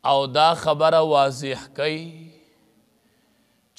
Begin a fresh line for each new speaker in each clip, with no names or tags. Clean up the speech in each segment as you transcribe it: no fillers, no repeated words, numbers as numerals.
او دا خبره واضح کوي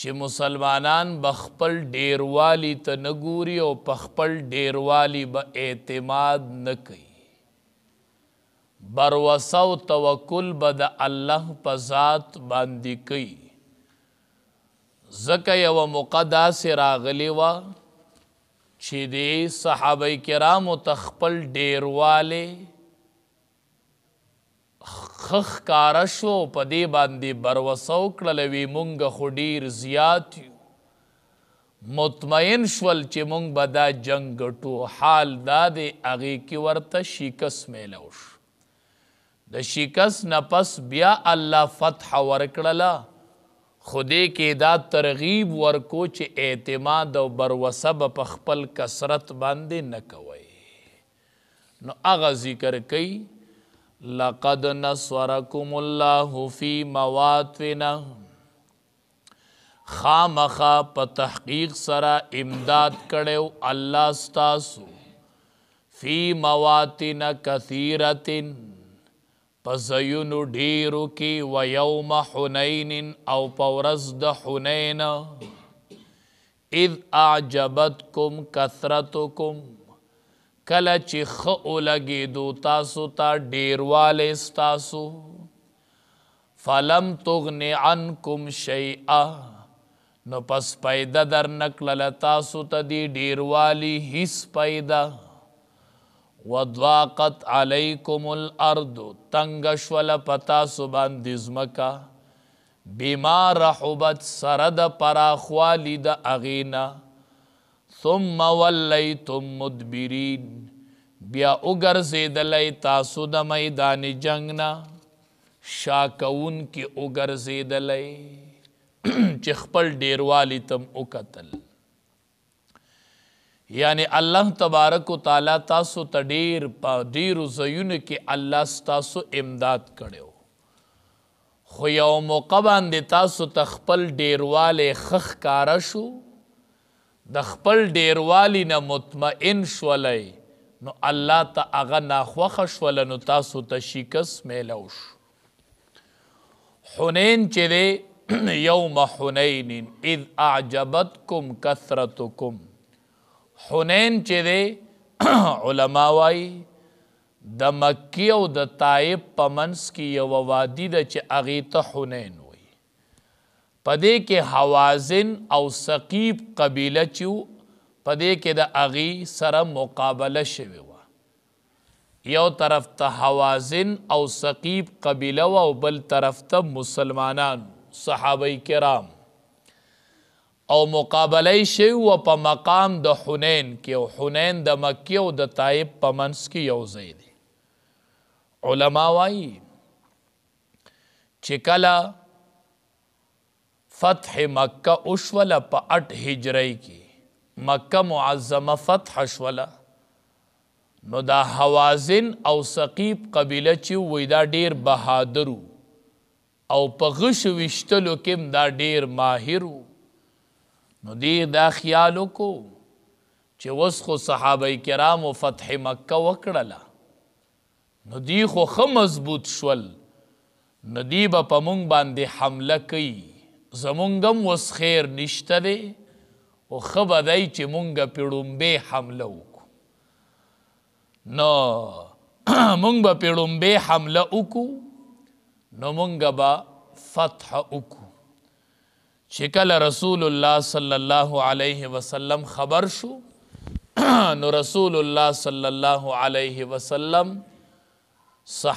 چې مسلمانان بخپل ډیروالی ته نه ګوري او په خپل ډیروالی به اعتماد نه کوي. بروسه او توکل به د الله په ذات باندې کوي. ځکه یوه موقع داسې راغلې وه چې د صحابه کرامو ته خپل ډیروالی ښه ښکاره شو، په دې باندې بروسه وکړله وی مونږ خو ډېر زیات یو، مطمئن شول چې مونږ به دا جنګ ګټو. حال دا دی هغې کې ورته شکست میلو شو. د شکست نه پس بیا الله فتح ورکړله، خو دې کې دا ترغیب ورکو چې اعتماد او بروسه به په خپل کثرت باندې نه کوئ. نو هغه ذکر کوي لقد نصرکم الله فی مواطن، خامخا په تحقیق سره امداد کړو الله ستاسو فی مواطن کثیرتن، په ځایونو ډیرو کې، و یوم حنین او په ورځ د حنین، اذ اعجبتکم کثرتکم، کله چې ښه ولګېدو تاسو ته ډیروالی ستاسو، فلم تغن عنکم شیئا، نو پس پیدا در نکړله تاسو ته دې ډیروالی هیڅ پیدا، وضاقت علیکم الارض، تنگ شوله په تاسو باندې ځمکه، بما رحبت سره د پراخوالي د هغې نه، ثم ولیتم مدبرین، بیا وګرځېدلی تاسو د میدان جنگ نه شا کوونکي وګرځېدلی چې خپل ډیروالی تم وکتل. یعنی الله تبارک و تعالی تاسو ته ډیر په ډیرو ځایونو کې الله ستاسو امداد کړی، خو یو موقع باندې تاسو ته خپل ډیروالی ښه ښکاره شو، د خپل ډیروالی نه مطمئن شولی، نو الله ته هغه ناخوښه شوله، نو تاسو ته شکست میلو شو. حنین چې دی یوم حنین اذ اعجبتکم کثرتکم، حنین چې دی علما وایي د مکی او د طایب په منځ کې یوه وادي ده چې هغې ته حنین وایي. په دې کې حوازن او ثقیف قبیله چې و، په دې کې د هغې سره مقابله شوې وه. یو طرف ته حوازن او ثقیف قبیله وه او بل طرف ته مسلمانان صحابه کرام، او مقابله شوی و په مقام د حنین کې، او حنین د مکی او د طایب په منځ کې یو ځای دی. علما وایي چې کله فتح مکه وشوله په 8 هجری کې مکه معظمه فتح شوله، نو دا حوازن او ثقیف قبیله چې وی دا ډیر بهادر او په غش ویشتلو کې دا ډیر ماهر، نو دی دا خیال وکړو چې اوس خو صحابه کرامو فتح مکه وکړله، نو دی خو ښه مضبوط شول، نو دی به په مونږ باندې حمله کوي، زمونږ هم اوس خیر نشته دی، او ښه به دی چې مونږ پې ړومبې حمله وکړو. نو مونږ به پې ړومبې حمله وکړو، نو مونږ به فتح وکړو. چې کله رسول الله صلی الله علیه وسلم خبر شو، نو رسول الله صلی الله علیه وسلم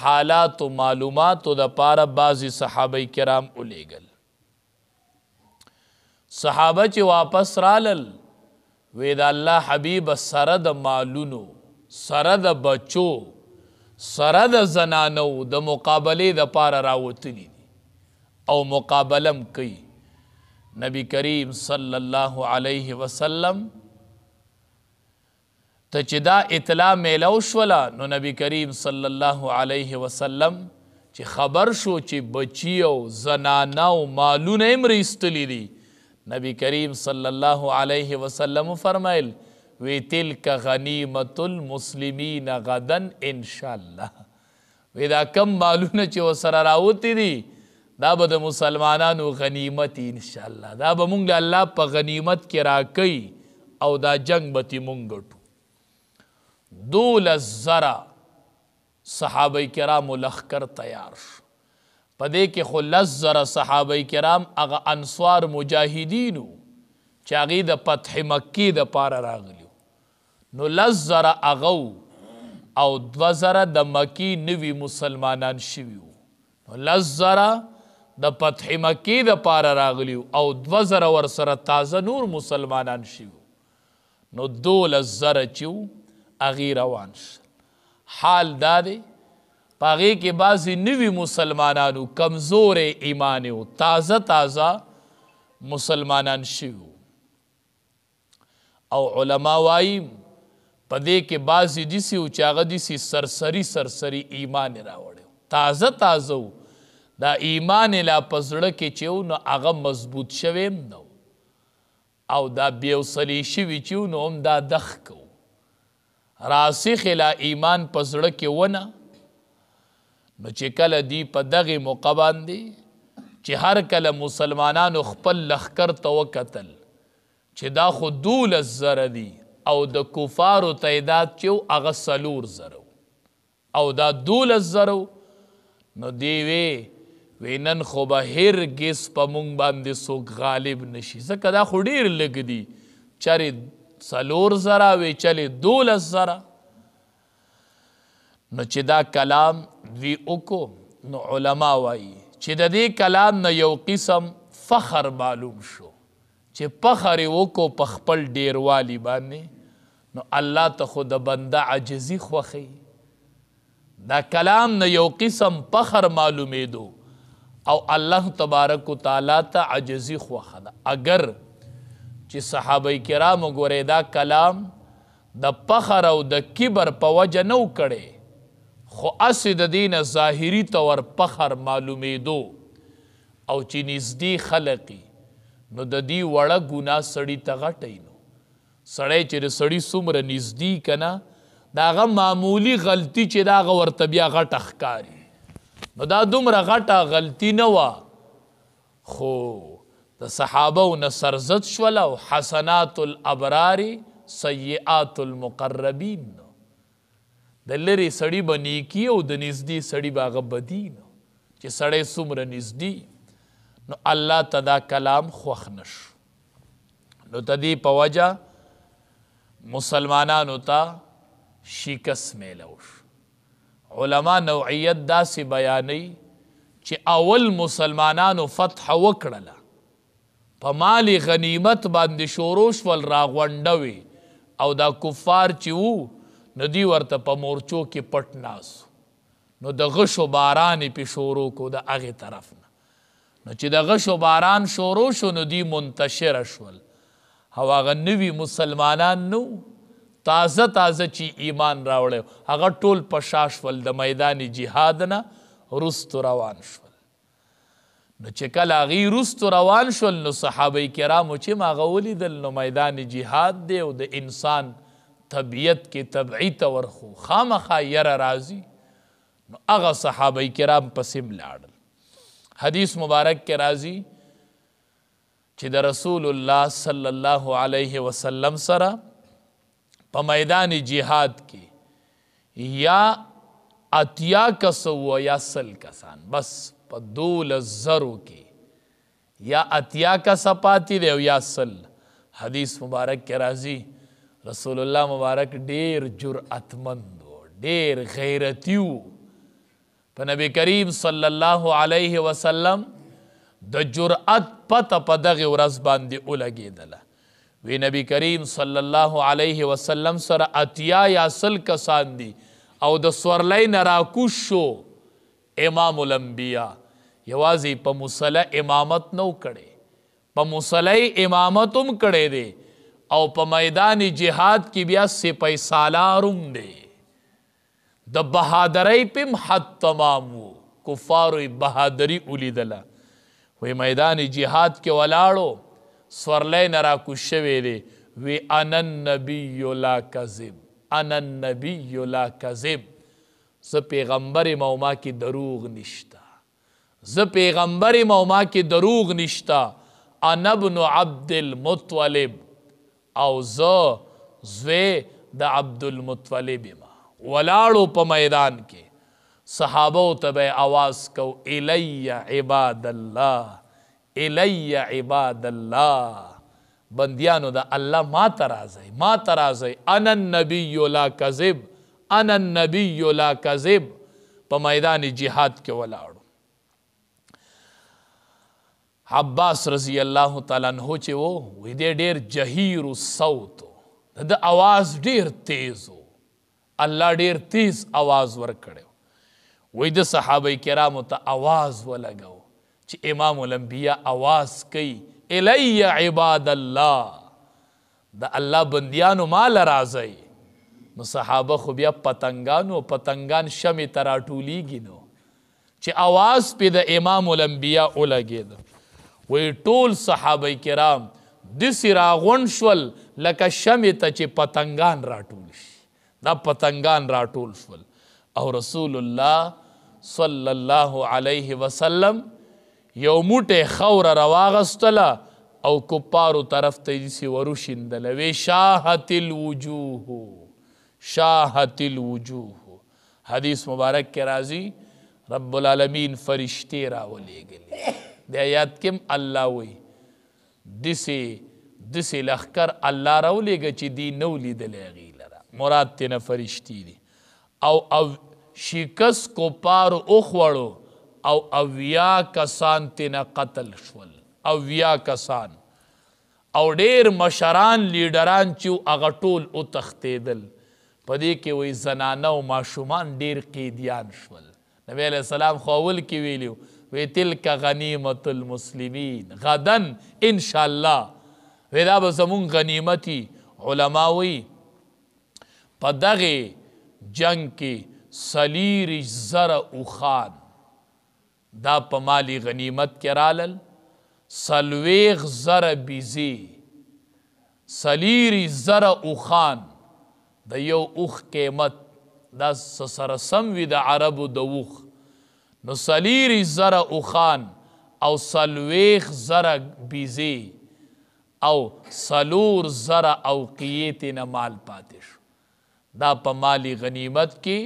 حالات و معلوماتو د پاره بعضی صحابه کرام ولیږل. صحابه چې واپس رالل، وی د الله حبیب سره د مالونو، سره د بچو، سره د زنانو د مقابلې د پاره راوتلی دي او مقابلم کوي. نبی کریم صلی الله علیه وسلم ته چې دا اطلاع میلو شوله، نو نبی کریم صلی الله علیه وسلم چې خبر شو چې بچی او زنانه او مالونه هم ایستلی دي، نبی کریم صلی الله علیه وسلم فرمایل وی تلک غنیمت المسلمین غدا انشاءاللہ، وی دا کم مالونه چې ورسره راوتي دي دا به د مسلمانانو غنیمت انشاءالله دا به مونږ الله په غنیمت کې راکوي او دا جنگ به تې مونږ ګټو 12,000 صحابه کرامو لخکر تیار شو په دې کې خو 10,000 صحابه کرام هغه انصار مجاهدینو چې هغې د فتح مکې دپاره راغلي نو 10,000 هغه او 2,000 د مکې نوي مسلمانان شوي وو نو 10,000 د فتح مکې دپاره راغلي او 2,000 ورسره تازه نور مسلمانان شوي نو 12,000 چې وو هغې روان شول حال دا دی په هغې کې بعضې نوي مسلمانانو کمزور ایمان و تازه مسلمانان شوي او علما وایي په دې کې بعضې داسې و چې هغه داسې سرسري ایمان یې راوړی تازه و دا ایمان یې لا په زړه کې چې و نو هغه مضبوط شوی هم نه او دا بیوسلي شوي چې و نو هم دا دخ کو راسخ لا ایمان په زړه کې ونه نو چې کله دی په دغې موقع باندې چې هر کله مسلمانانو خپل لښکر ته وکتل چې دا خو 12,000 دي او د کفارو تعداد چې و هغه 4,000 او دا 12,000 نو دی وی نن خو به هرګز په مونږ باندې څوک غالب نشي ځکه دا خو ډېر لږ دي چرې 4,000 وی چلې 12,000 نو چې دا کلام دوی وکړو نو علما وایي چې د دې کلام نه یو قسم فخر معلوم شو چې فخر یې وکړو په خپل ډیروالي باندې نو الله ته خو د بنده عجزي خوښوي دا کلام نه یو قسم فخر معلومېدو او الله تبارک و تعالی ته عجزي خوښه ده اگر چې صحابه کرامو ګورې دا کلام د فخر او د کبر په وجه نه کړی خو اسې د دې نه ظاهري طور فخر معلومېدو او چې نږدې خلقي نو د دې وړه ګناه سړي ته غټی نو سړی چې د سړي څومره نږدې که نه د هغه معمولي غلطي چې د هغه ورته بیا غټه ښکاري نو دا دومره غټه غلطي نه وه خو د صحابو نه سرزد شول او حسنات الابرار سیئات المقربین د لرې سړي به نیکي او د نږدې سړي به هغه بدي نو چې سړی څومره نږدې نو الله ته دا کلام خوښ نشو نو د دې په وجه مسلمانانو ته شکست میلو شو علما نوعیت داسې بیانوي چې اول مسلمانانو فتح وکړله په مال غنیمت باندې شروع شول راغونډوي او دا کفار چې وو نو دوی ورته په مورچو کې پټ ناست نو د غشو باران یې پې شروع کو د هغې طرف نه نو چې د غشو باران شروع شو نو دوی منتشره شول او هغه نوي مسلمانان نو تازه چې ایمان راوړی هغه ټول په شا شول د میدان جهاد نه رستو روان شول نو چې کله هغې رستو روان شول نو صحابه کرامو چې هغه ولیدل نو میدان جهاد دی او د انسان طبیعت کې طبعي طور خو خامخا یره راځي نو هغه صحابه کرام پسې ولاړل حدیث مبارک کې راځي چې د رسول الله صلی الله علیه وسلم سره په میدان جهاد کې یا 80 کسو یا 100 کسان بس په 12,000 کې یا 80 کسه پاتې دی او یا 100 حدیث مبارک کې راځي رسول الله مبارک ډیر جرأتمند و ډیر غیرتی و په نبی کریم صلی الله علیه وسلم د جرأت پته په دغه ورځ باندې ولګېدله وی نبی کریم صلی الله علیه وسلم سره 80 یا 100 کسان دي او د سورلی نه راکوش شو امام الانبیا یوازې په مصلی امامت نو کړی په مصلی امامت هم کړی دی او په میدان جهاد کې بیا سپی سالار هم دی د بهادرۍ پم حد تمام و کفارو بهادري ولیدله وی میدان جهاد کې ولاړو سورلی نه راکوش شوی دی وی انا النبی لا کذب انا النبی لا کذب زه پیغمبر یم او ما کې دروغ نشته، زه پیغمبر یم او ما کې دروغ نشته. انا ابن عبد المطلب، او زه زوی د عبدالمطلب یم. ولاړو په میدان کې صحابو ته به آواز کو الی عباد الله، الی عباد الله، بندیانو د الله ما ته راځئ، ما ته راځئ. انا النبی لا کذب، انا النبی لا کذب. په میدان جهاد کې ولاړو. عباس رضی الله تعالی عنہ چې وی دی ډیر جهیر الصوت، د آواز ډیر تیز و، الله ډیر تیز آواز ورکړو. وی د صحابه کرامو ته آواز ولګو چې امام الانبیاء آواز کوي الی عباد الله، د الله بندیانو مال راځي. نو صحابه خو بیا پتنګانو، پتنګان شمې ته راټولیږي نو چې آواز پې د امام الانبیاء ولګېد. وی ټول صحابه کرام داسې راغونډ شول لکه شمې ته چې پتنګان راټول شي، دا پتنګان راټول شول. او رسول الله صلی الله علیه وسلم یو موټی خوره راواغستله او کفارو طرف ته یې داسې وروشیندله. وی شاهت الوجوه، شاهت الوجوه. حدیث مبارک کې راځي رب العالمین فرشتې راولېږلې. د آیات کې الله وی داسې لښکر الله راولېږه چې دی نه و لیدلی هغې لره، مراد تېنه فرشتي دي. او شکست کفارو وخوړو او 80 کسان تینا قتل شول، 80 کسان. او ډیر مشران لیډران چې هغه ټول وتښتېدل. په دې کې وایي زنانه او ماشومان ډیر قیدیان شول. نبی علیه السلام خو اول کې ویلي وی تلک غنیمت المسلمین غدن انشاءالله، وی دا به زمونږ غنیمتي. علما وی په دغې جنگ کې سلیری زره اوښان دا په مالی غنیمت کې رالل، 40 زره بیزې، سلیری زره اوښان. د یو اوښ قیمت دا سره سم وي د عربو د اوښ، نو سلیری زره اوښان او 40 زره بیزې او 4 زره اوقیې تېنه مال پاتې شو. دا په مالی غنیمت کې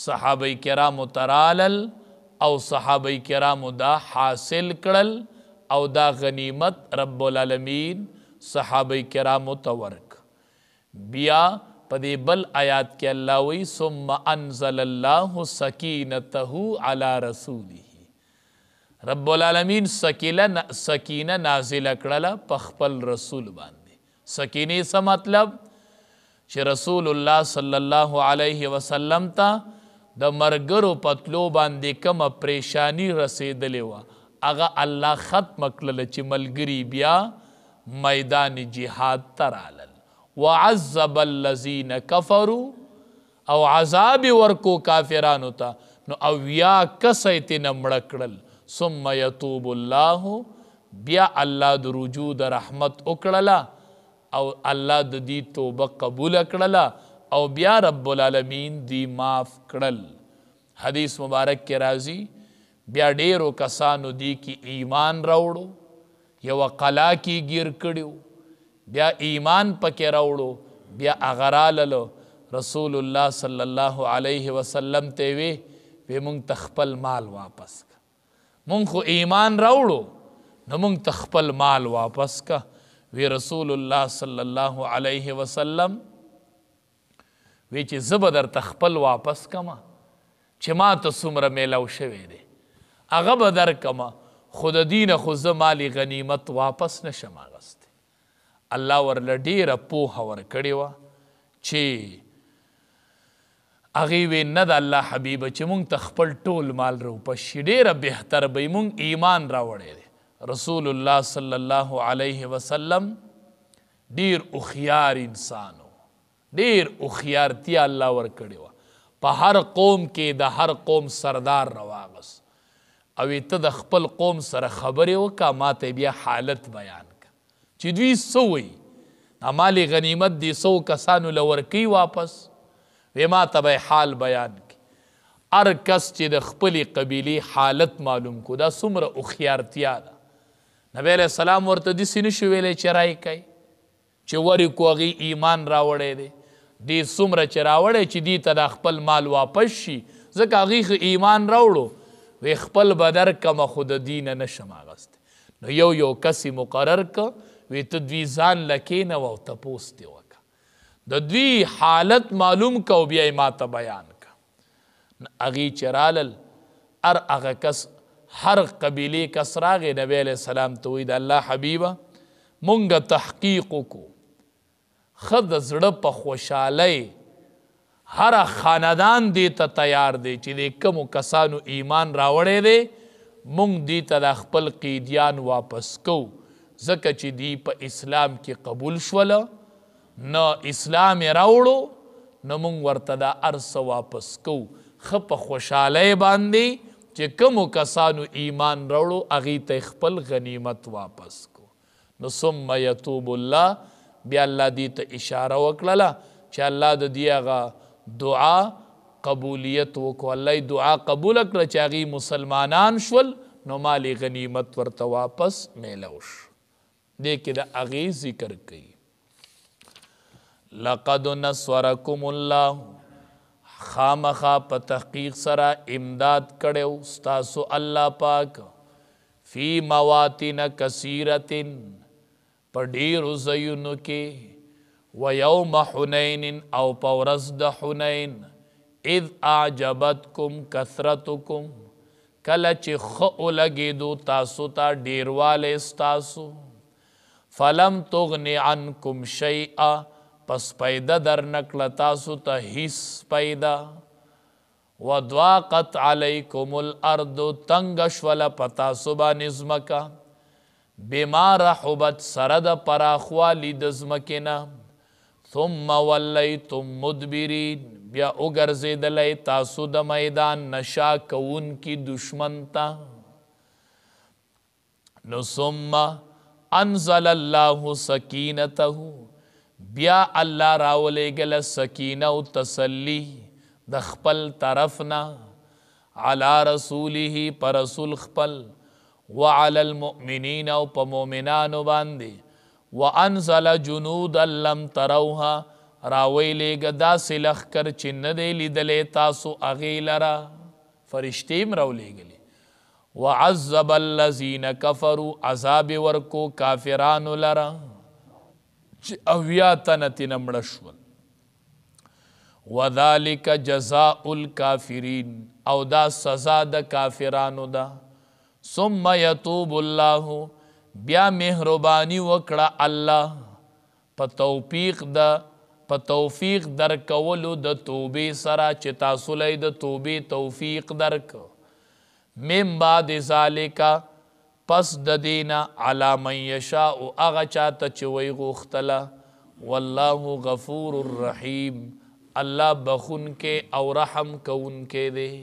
صحابه کرامو ترالل او صحابه کرامو دا حاصل کړل او دا غنیمت رب العالمین صحابه کرامو ته ورک. بیا په دې بل آیات کې الله وی ثم انزل الله سکینته علی رسوله، رب العالمین سکینه نازله کړله په خپل رسول باندې. سکینې څه مطلب؟ چې رسول الله صلی الله علیه وسلم ته د مرګرو پتلو باندې کومه پریشانی رسیدلې وه هغه الله ختم کړله چې ملګري بیا میدان جهاد ته رالل. وعذب الذین کفروا، او عذاب ورکو کافرانو ته. نو 80 کسه یې تېنه مړه کړل. ثم یتوب الله، بیا الله د رجوع د رحمت وکړله او الله د دې توبه قبول کړله او بیا رب العالمین دی معاف کړل. حدیث مبارک کې راځي بیا ډیرو کسانو دی کې ایمان راوړو، یو قلا کې گیر کړیو، بیا ایمان پکې راوړو، بیا هغه راللو رسول الله صلی الله علیه وسلم ته وی مونږ ته خپل مال واپس کا، مونږ خو ایمان راوړو نو مونږ ته خپل مال واپس کا. وی رسول الله صلی الله علیه وسلم وی چې زه به درته خپل واپس کما چې ما ته څومره میلاو شوی دی هغه به درکمه، خو د دینه خو زه مالی غنیمت واپس نشم اخیستی. الله ورله ډیره پوهه ورکړې وه چې هغې وی نه د الله حبیبه چې مونږ ته خپل ټول مال راوپس شي، ډیره بهتر به مونږ ایمان راوړی دی. رسول الله صلی الله علیه وسلم ډیر هوښیار انسان و، ډیر هوښیارتیا الله ورکړې وه. په هر قوم کې د هر قوم سردار راواغست او ته د خپل قوم سره خبرې وکړه، ما ته بیا حالت بیان کړه چې دوی څه وایي، مال غنیمت دې 100 کسانو له ورکوي واپس، وی ما ته به حال بیان کړي. هر کس چې د خپلې قبیلې حالت معلوم کو دا څومره هوښیارتیا ده. نبی علیه السلام ورته داسې نشي ویلی چې رای کوي چې ورې کو هغې ایمان راوړی دی. دې څومره چې راوړی چې دې ته دا خپل مال واپس شي ځکه هغې خو ایمان راوړو وی خپل به درکمه خو د دینه نشم اخیستی. نو یو کس یې مقرر که وی ته دوی ځان له کېنوه او تپوس دې وکړه د دوی حالت معلوم که او بیا یې ما ته بیان که. هغې چې رالل هر هغه کس هر قبیلې کس راغی نبی علیه السلام ته وایي د الله حبیبه مونږ تحقیق وکړو ښه د زړه په خوشحالۍ هر خاندان دې ته تیار دی چې د کمو کسانو ایمان راوړی دی مونږ دې ته د خپل قیدیان واپس کوو ځکه چې دی په اسلام کې قبول شوله نه اسلام یې راوړو نه مونږ ورته دا هر څه واپس کوو ښه په خوشحالۍ باندې چې کمو کسانو ایمان راوړو هغې ته خپل غنیمت واپس کو. نو ثم یتوب الله بیا الله دې ته اشاره وکړله چې الله د دې هغه دعا قبولیت وکړو. الله یې دعا قبوله کړه چې هغې مسلمانان شول نو مال غنیمت ورته واپس میلو شو. دې کې د هغې ذکر کوي لقد نصرکم الله خامخا په تحقیق سره امداد کړو ستاسو الله پاک فی مواطن کثیرت په ډیرو ځایونو کې و یوم حنین او په ورځ د حنین اذ اعجبتکم کثرتکم کله چې ښه ولګېدو تاسو ته ډیروالی ستاسو فلم تغن عنکم شیئا پس پیدا در نکړه تاسو ته هیڅ پیدا وضاقت علیکم الارض تنګ شوله په تاسو باندې ځمکه بما رحبت سره د پراخوالي د ځمکې نه ثم ولیتم مدبرین بیا وګرځېدلی تاسو د میدان نشا کوونکي دشمن ته. نو ثم انزل الله سکینته بیا الله راولیږله سکینه او تسلی د خپل طرف نه علی رسوله په رسول خپل وعلى المؤمنین او په مؤمنانو باندې وانزل جنودا لم تروها راولیږه داسې لښکر چې نه دی لیدلی تاسو هغې لره فرشتې هم راولیږلې وعذب الذین کفروا عذاب ورکو کافرانو لره چې اویا تنه ترې مړه شول. وذلک جزاء الکافرین او دا سزا د کافرانو ده. ثم یتوب الله بیا مهربانی وکړه الله په توفیق درکولو د توبې سره چې تاسو له د توبې توفیق درک من بعد ذالک پس د دینا علی من یشاء هغه چاته چې وی غوښتله والله غفور الرحیم الله بخونکې او رحم کوونکې دی.